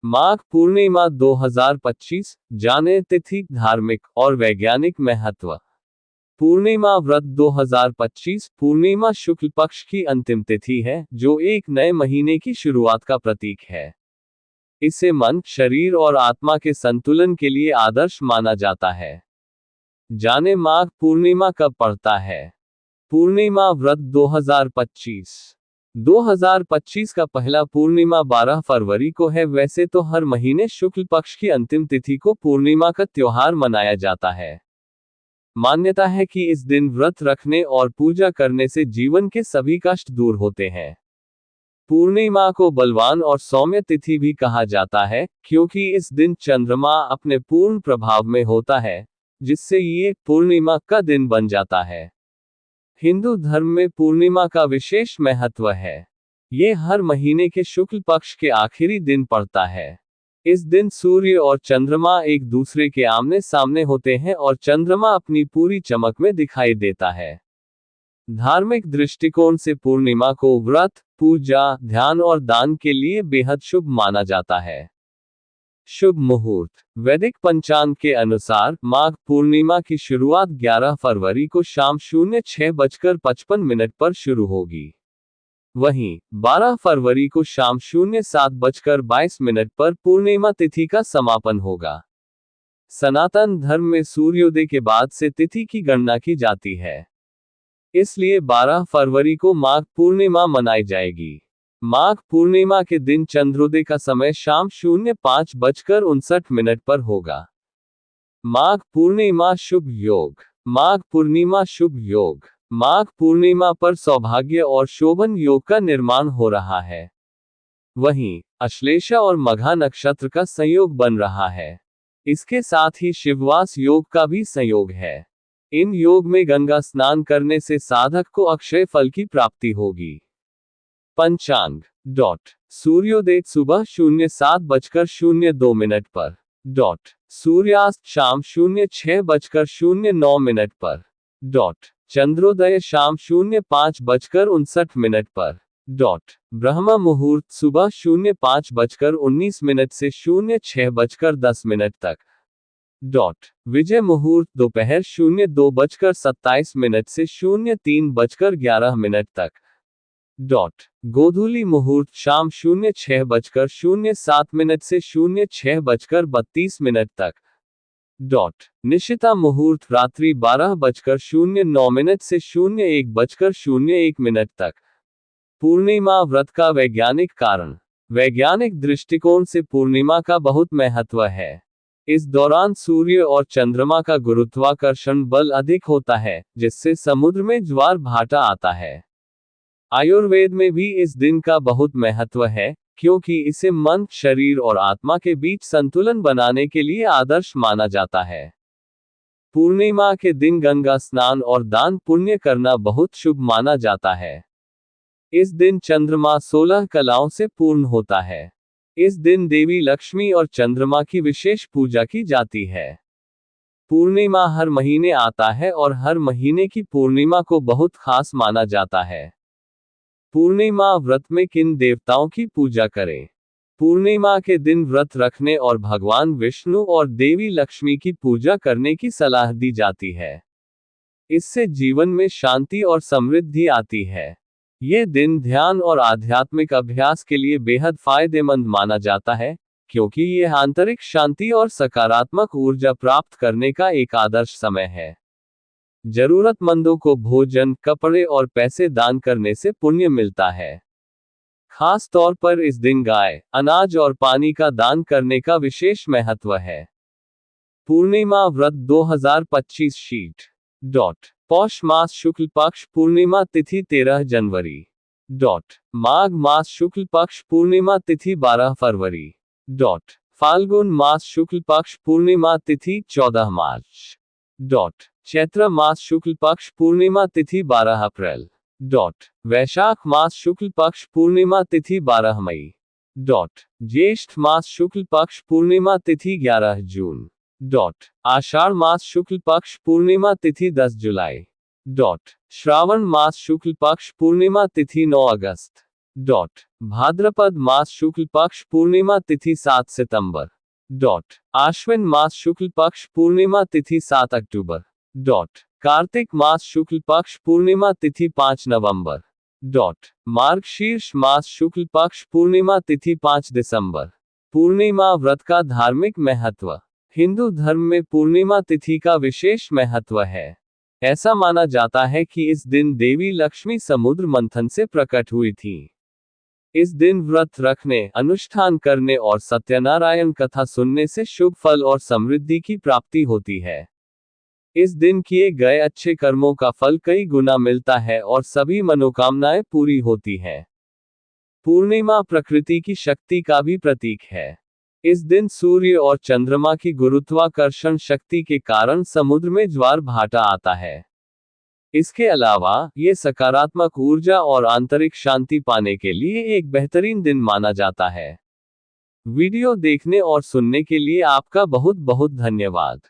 माघ पूर्णिमा 2025 जाने तिथि, धार्मिक और वैज्ञानिक महत्व। पूर्णिमा व्रत 2025 पूर्णिमा शुक्ल पक्ष की अंतिम तिथि है, जो एक नए महीने की शुरुआत का प्रतीक है। इसे मन, शरीर और आत्मा के संतुलन के लिए आदर्श माना जाता है। जाने माघ पूर्णिमा कब पड़ता है। पूर्णिमा व्रत 2025 का पहला पूर्णिमा 12 फरवरी को है। वैसे तो हर महीने शुक्ल पक्ष की अंतिम तिथि को पूर्णिमा का त्योहार मनाया जाता है। मान्यता है कि इस दिन व्रत रखने और पूजा करने से जीवन के सभी कष्ट दूर होते हैं। पूर्णिमा को बलवान और सौम्य तिथि भी कहा जाता है, क्योंकि इस दिन चंद्रमा अपने पूर्ण प्रभाव में होता है, जिससे ये पूर्णिमा का दिन बन जाता है। हिंदू धर्म में पूर्णिमा का विशेष महत्व है। ये हर महीने के शुक्ल पक्ष के आखिरी दिन पड़ता है। इस दिन सूर्य और चंद्रमा एक दूसरे के आमने सामने होते हैं और चंद्रमा अपनी पूरी चमक में दिखाई देता है। धार्मिक दृष्टिकोण से पूर्णिमा को व्रत, पूजा, ध्यान और दान के लिए बेहद शुभ माना जाता है। शुभ मुहूर्त। वैदिक पंचांग के अनुसार माघ पूर्णिमा की शुरुआत 11 फरवरी को शाम 06:55 पर शुरू होगी। वहीं 12 फरवरी को शाम 07:22 पर पूर्णिमा तिथि का समापन होगा। सनातन धर्म में सूर्योदय के बाद से तिथि की गणना की जाती है, इसलिए 12 फरवरी को माघ पूर्णिमा मनाई जाएगी। माघ पूर्णिमा के दिन चंद्रोदय का समय शाम 05:59 पर होगा। माघ पूर्णिमा शुभ योग। माघ पूर्णिमा शुभ योग। माघ पूर्णिमा पर सौभाग्य और शोभन योग का निर्माण हो रहा है। वहीं अश्लेषा और मघा नक्षत्र का संयोग बन रहा है। इसके साथ ही शिववास योग का भी संयोग है। इन योग में गंगा स्नान करने से साधक को अक्षय फल की प्राप्ति होगी। पंचांग। सूर्योदय सुबह 07:02 पर। सूर्यास्त शाम 06:09 पर। चंद्रोदय शाम 05:59 पर। ब्रह्म मुहूर्त सुबह 05:19 से 06:10 तक। विजय मुहूर्त दोपहर 02:27 से 03:11 तक। गोधूली मुहूर्त शाम 06:07 से 06:32 तक। निशिता मुहूर्त रात्रि 12:09 से 01:01 तक। पूर्णिमा व्रत का वैज्ञानिक कारण। वैज्ञानिक दृष्टिकोण से पूर्णिमा का बहुत महत्व है। इस दौरान सूर्य और चंद्रमा का गुरुत्वाकर्षण बल अधिक होता है, जिससे समुद्र में ज्वार भाटा आता है। आयुर्वेद में भी इस दिन का बहुत महत्व है, क्योंकि इसे मन, शरीर और आत्मा के बीच संतुलन बनाने के लिए आदर्श माना जाता है। पूर्णिमा के दिन गंगा स्नान और दान पुण्य करना बहुत शुभ माना जाता है। इस दिन चंद्रमा 16 कलाओं से पूर्ण होता है। इस दिन देवी लक्ष्मी और चंद्रमा की विशेष पूजा की जाती है। पूर्णिमा हर महीने आता है और हर महीने की पूर्णिमा को बहुत खास माना जाता है। पूर्णिमा व्रत में किन देवताओं की पूजा करें। पूर्णिमा के दिन व्रत रखने और भगवान विष्णु और देवी लक्ष्मी की पूजा करने की सलाह दी जाती है। इससे जीवन में शांति और समृद्धि आती है। ये दिन ध्यान और आध्यात्मिक अभ्यास के लिए बेहद फायदेमंद माना जाता है, क्योंकि यह आंतरिक शांति और सकारात्मक ऊर्जा प्राप्त करने का एक आदर्श समय है। जरूरतमंदों को भोजन, कपड़े और पैसे दान करने से पुण्य मिलता है। खास तौर पर इस दिन गाय, अनाज और पानी का दान करने का विशेष महत्व है। पूर्णिमा व्रत 2025 शीट। पौष मास शुक्ल पक्ष पूर्णिमा तिथि 13 जनवरी। माघ मास शुक्ल पक्ष पूर्णिमा तिथि 12 फरवरी। फाल्गुन मास शुक्ल पक्ष पूर्णिमा तिथि 14 मार्च। चैत्र मास शुक्ल पक्ष पूर्णिमा तिथि 12 अप्रैल। वैशाख मास शुक्ल पक्ष पूर्णिमा तिथि 12 मई। ज्येष्ठ मास शुक्ल पक्ष पूर्णिमा तिथि 11 जून। आषाढ़ मास शुक्ल पक्ष पूर्णिमा तिथि 10 जुलाई। श्रावण मास शुक्ल पक्ष पूर्णिमा तिथि 9 अगस्त। भाद्रपद मास शुक्ल पक्ष पूर्णिमा तिथि 7 सितंबर। आश्विन मास शुक्ल पक्ष पूर्णिमा तिथि 7 अक्टूबर। कार्तिक मास शुक्ल पक्ष पूर्णिमा तिथि 5 नवंबर। मार्गशीर्ष मास शुक्ल पक्ष पूर्णिमा तिथि 5 दिसंबर। पूर्णिमा व्रत का धार्मिक महत्व। हिंदू धर्म में पूर्णिमा तिथि का विशेष महत्व है। ऐसा माना जाता है कि इस दिन देवी लक्ष्मी समुद्र मंथन से प्रकट हुई थी। इस दिन व्रत रखने, अनुष्ठान करने और सत्यनारायण कथा सुनने से शुभ फल और समृद्धि की प्राप्ति होती है। इस दिन किए गए अच्छे कर्मों का फल कई गुना मिलता है और सभी मनोकामनाएं पूरी होती हैं। पूर्णिमा प्रकृति की शक्ति का भी प्रतीक है। इस दिन सूर्य और चंद्रमा की गुरुत्वाकर्षण शक्ति के कारण समुद्र में ज्वार भाटा आता है। इसके अलावा ये सकारात्मक ऊर्जा और आंतरिक शांति पाने के लिए एक बेहतरीन दिन माना जाता है। वीडियो देखने और सुनने के लिए आपका बहुत बहुत धन्यवाद।